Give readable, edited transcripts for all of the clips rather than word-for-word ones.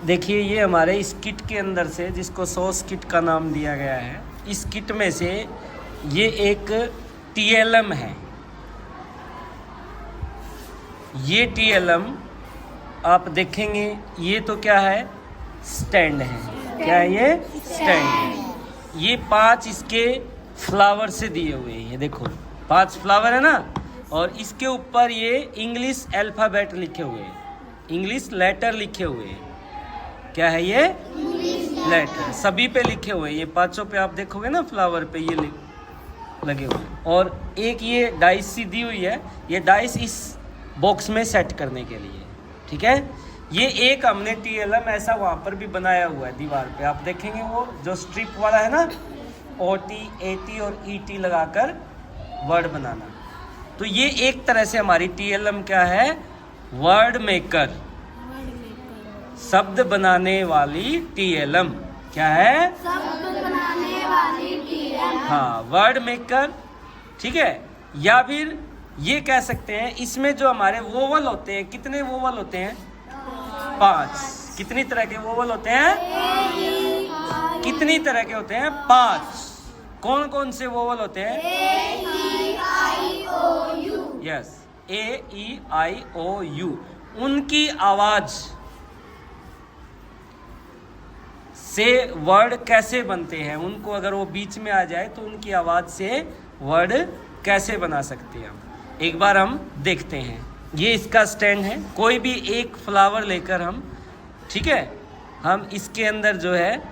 देखिए ये हमारे इस किट के अंदर से, जिसको सॉस किट का नाम दिया गया है, इस किट में से ये एक TLM है। ये TLM आप देखेंगे, ये तो क्या है, स्टैंड है। क्या है ये? स्टैंड है। ये 5 इसके फ्लावर से दिए हुए हैं। ये देखो 5 फ्लावर है ना, और इसके ऊपर ये इंग्लिश अल्फ़ाबेट लिखे हुए हैं, इंग्लिश लेटर लिखे हुए हैं। क्या है ये? लेटर सभी पे लिखे हुए हैं। ये 5 पे आप देखोगे ना, फ्लावर पे ये लगे हुए हैं। और एक ये डाइस सी दी हुई है, ये डाइस इस बॉक्स में सेट करने के लिए, ठीक है। ये एक हमने TLM ऐसा वहाँ पर भी बनाया हुआ है दीवार पे, आप देखेंगे वो जो स्ट्रिप वाला है ना, OT AT और ET लगाकर वर्ड बनाना। तो ये एक तरह से हमारी TLM क्या है, वर्ड मेकर, शब्द बनाने वाली TLM। क्या है? शब्द बनाने वाली TLM। हाँ, वर्ड मेकर, ठीक है। या फिर ये कह सकते हैं, इसमें जो हमारे वोवल होते हैं, कितने वोवल होते हैं? 5। कितनी तरह के वोवल होते हैं? कितनी तरह के होते हैं? 5। कौन कौन से वोवल होते हैं? A-E-I-O-U। Yes, AEIOU। उनकी आवाज से वर्ड कैसे बनते हैं, उनको अगर वो बीच में आ जाए तो उनकी आवाज से वर्ड कैसे बना सकते हैं हम, एक बार हम देखते हैं। ये इसका स्टैंड है। कोई भी एक फ्लावर लेकर हम, ठीक है, हम इसके अंदर जो है,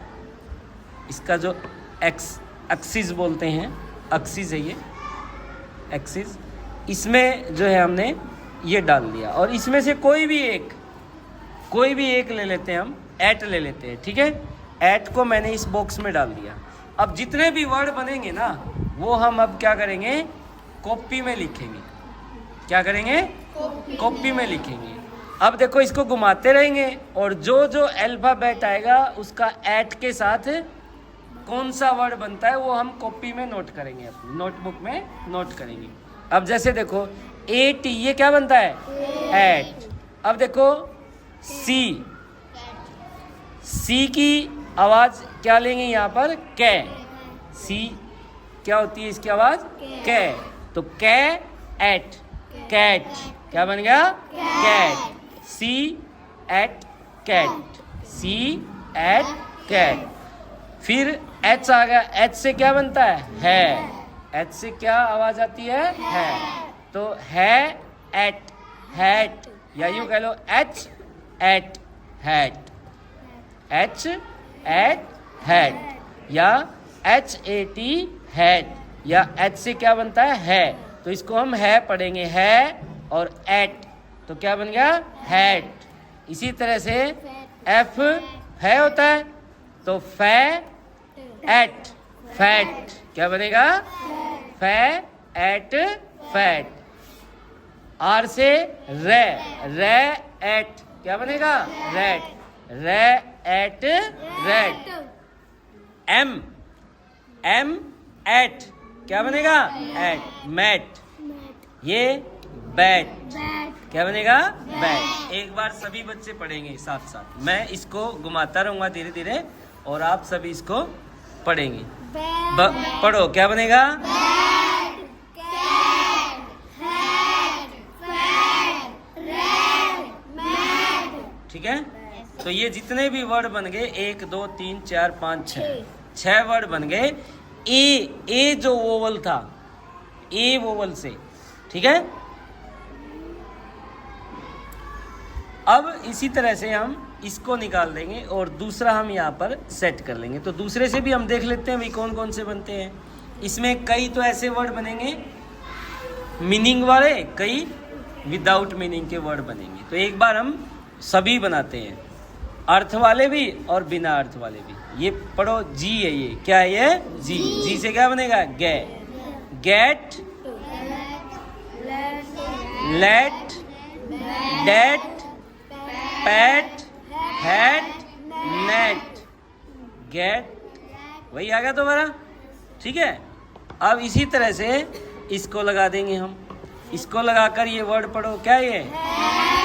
इसका जो एक्सिस बोलते हैं, एक्सिस है ये, एक्सिस, इसमें जो है हमने ये डाल दिया, और इसमें से कोई भी एक ले लेते हैं हम, 8 ले लेते हैं, ठीक है। 8 को मैंने इस बॉक्स में डाल दिया। अब जितने भी वर्ड बनेंगे ना, वो हम अब क्या करेंगे, कॉपी में लिखेंगे। क्या करेंगे? कॉपी में लिखेंगे। अब देखो, इसको घुमाते रहेंगे, और जो जो अल्फाबेट आएगा उसका 8 के साथ कौन सा वर्ड बनता है वो हम कॉपी में नोट करेंगे, अपनी नोटबुक में नोट करेंगे। अब जैसे देखो, AT, ये क्या बनता है? 8। अब देखो C की आवाज क्या लेंगे यहाँ पर? कै। C क्या होती है इसकी आवाज? कै। तो कै, एट, कैट। क्या बन गया? Cat. C at cat, C at cat. फिर H आ गया। H से क्या बनता है? H से क्या आवाज आती है? तो है, एट, हैट, या यूं कह लो H eight hat, H eight hat, या HAT हैट, या H से क्या बनता है? तो इसको हम है पढ़ेंगे, है और एट, तो क्या बन गया? हैट। इसी तरह से F है होता है, तो फै एट फैट, क्या बनेगा? फै एट फैट। R से रे, रे एट, क्या बनेगा? रेट, रे एट रेट। M एट, क्या बनेगा? Eight, mat. ये बैट, क्या बनेगा? बैट। एक बार सभी बच्चे पढ़ेंगे साथ साथ, मैं इसको घुमाता रहूंगा धीरे धीरे, और आप सभी इसको पढ़ेंगे। पढ़ो, क्या बनेगा? ठीक है। तो ये जितने भी वर्ड बन गए, 1 2 3 4 5 6 वर्ड बन गए। ए जो वोवल था, ए वोवल से, ठीक है। अब इसी तरह से हम इसको निकाल देंगे, और दूसरा हम यहाँ पर सेट कर लेंगे। तो दूसरे से भी हम देख लेते हैं भाई कौन कौन से बनते हैं। इसमें कई तो ऐसे वर्ड बनेंगे मीनिंग वाले, कई विदाउट मीनिंग के वर्ड बनेंगे। तो एक बार हम सभी बनाते हैं, अर्थ वाले भी और बिना अर्थ वाले भी। ये पढ़ो, जी है, ये क्या है? ये जी। जी से क्या बनेगा? गे, get, let, date, pat, hat, net, get. वही आ गया तुम्हारा, ठीक है। अब इसी तरह से इसको लगा देंगे हम, इसको लगाकर ये वर्ड पढ़ो, क्या ये?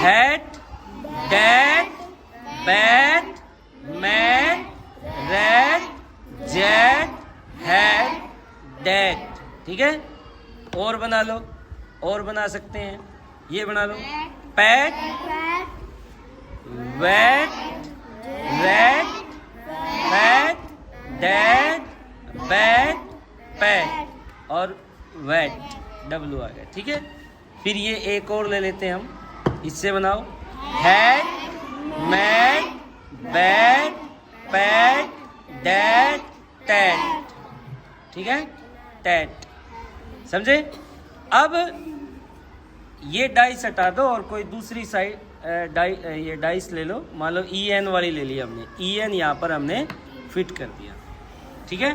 Hat, date, bat, mat, red, jet, had, date. ठीक है, और बना लो, और बना सकते हैं, ये बना लो। Pat, vat, red, fat, dad, bat, pat और वैट, डब्लू आ गया। ठीक है, फिर ये एक और ले लेते हैं हम, इससे बनाओ। Had, mat, bat, pat, dad, tat. ठीक है, टैट, समझे? अब ये डाइस हटा दो और कोई दूसरी साइड ये डाइस ले लो। मान लो EN वाली ले ली हमने, EN यहाँ पर हमने फिट कर दिया। ठीक है,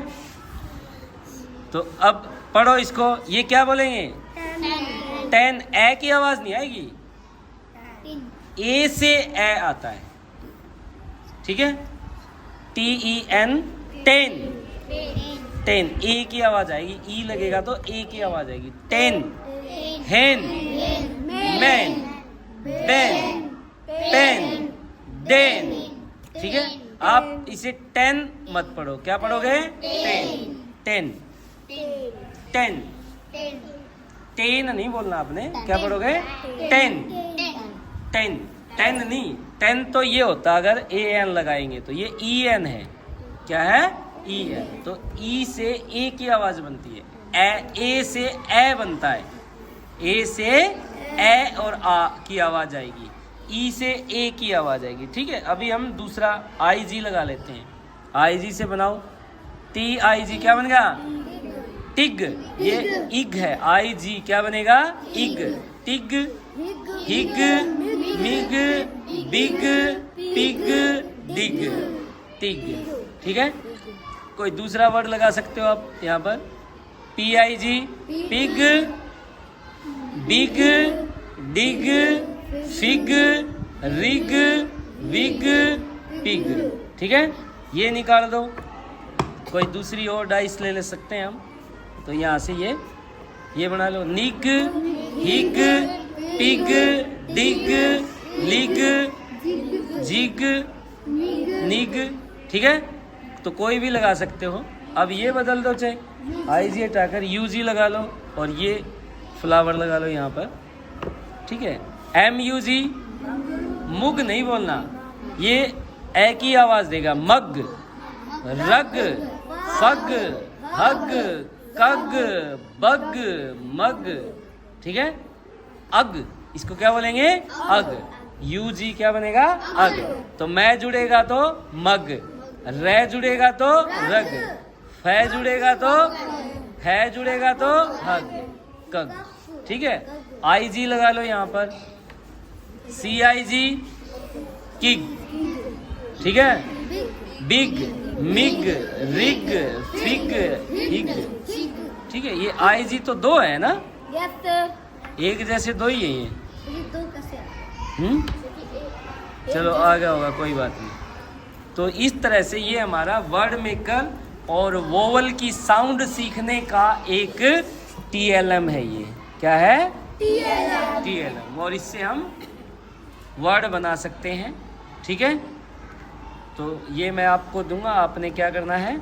तो अब पढ़ो इसको, ये क्या बोलेंगे? 10। ए की आवाज नहीं आएगी, ए से ए आता है। ठीक है, TEN, 10। 10 ए की आवाज आएगी, ई लगेगा तो ए की आवाज आएगी। 10, hen, man, ben, pen, den। ठीक है, आप इसे 10 मत पढ़ो, क्या पढ़ोगे? 10 10 10 नहीं बोलना आपने, क्या पढ़ोगे? 10 10 10 नहीं, 10 तो ये होता अगर AN लगाएंगे, तो ये EN है। क्या है? EN। तो E से ए की आवाज बनती है, ए से ए बनता है, ए से ए और आ की आवाज आएगी, ई से ए की आवाज आएगी। ठीक है, अभी हम दूसरा IG लगा लेते हैं। IG से बनाओ, TIG क्या बनेगा? टिग। ये इग है, IG क्या बनेगा? इग। टिग, हिग, मिग, बिग, पिग, डिग, टिग। ठीक है, कोई दूसरा वर्ड लगा सकते हो आप यहाँ पर। PIG, पिग, बिग, डिग, फिग, रिग, विग, पिग। ठीक है, ये निकाल दो। कोई दूसरी और डाइस ले सकते हैं हम, तो यहाँ से ये बना लो। निग, हिग, पिग, डिग, लिग, जिग, निग। ठीक है, तो कोई भी लगा सकते हो। अब ये बदल दो, चाहे IG हटाकर UG लगा लो और ये फ्लावर लगा लो यहाँ पर। ठीक है, MUG, मुग नहीं बोलना, ये ए की आवाज देगा। मग, रग, फग, हग, कग, बग, मग। ठीक है, अग, इसको क्या बोलेंगे? अग। UG क्या बनेगा? अग। तो मैं जुड़ेगा तो मग, रे जुड़ेगा तो रग, फै जुड़ेगा तो है, जुड़ेगा तो हग, कग। ठीक है, IG लगा लो यहाँ पर। CIG, किग। ठीक है, बिग, मिग, रिग, फिग, हिग। ठीक है, ये IG तो 2 है ना? एक जैसे 2 ही है ये। चलो आ गया होगा, कोई बात नहीं। तो इस तरह से ये हमारा वर्ड मेकर और वोवल की साउंड सीखने का एक TLM है। ये क्या है? TLM। और इससे हम वर्ड बना सकते हैं। ठीक है, तो ये मैं आपको दूंगा, आपने क्या करना है?